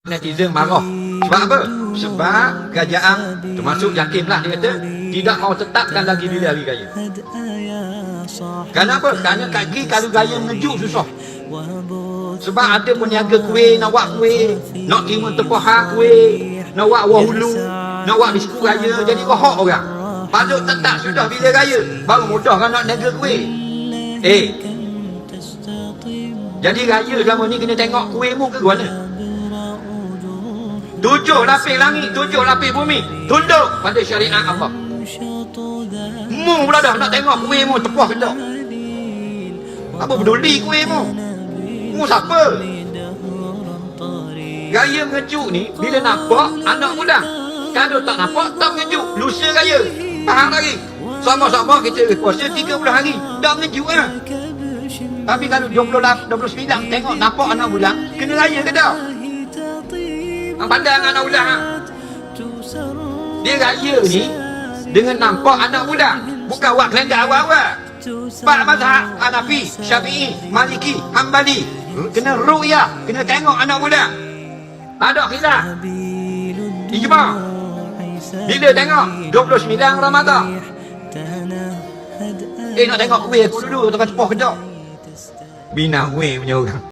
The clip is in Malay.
Netizen marah. Sebab apa? Sebab kerajaan termasuk Yakinlah dia kata tidak mau tetapkan lagi bila hari raya. Kenapa? Kerana kaki kalau raya mengejuk susah. Sebab ada peniaga kuih, nak buat kuih, nak terima tepahan kuih, nak buat wahulu, nak buat biskut raya, jadi rohok orang. Patut tetap sudah bila raya, baru mudah kan nak niaga kuih. Jadi raya selama ni kena tengok kuihmu ke mana. 7 lapis langit, 7 lapis bumi, tunduk pada syariat Allah. Mu pula dah nak tengok kuihmu tepuh ke tak. Apa peduli kuihmu? Mu siapa? Raya mengejuk ni bila nampak anak muda. Kalau tak nampak tak mengejuk, lusa raya. Faham lagi? Sama-sama kita puasa 30 hari, tak mengejuk lah. Tapi kalau 29 tengok nampak anak bulan, kena raya ke tak? Pandang anak bulan. Dia raya ni dengan nampak anak bulan, bukan buat kalender awal-awal. Empat mazhab Hanafi, Syafi'i, Maliki, Hambali kena ru'yah, kena tengok anak bulan. Ada khilaf ijma'. Bila tengok 29 Ramadan, nak tengok kuih aku dulu, tengah cepoh ke tak? Bina kuih punya orang.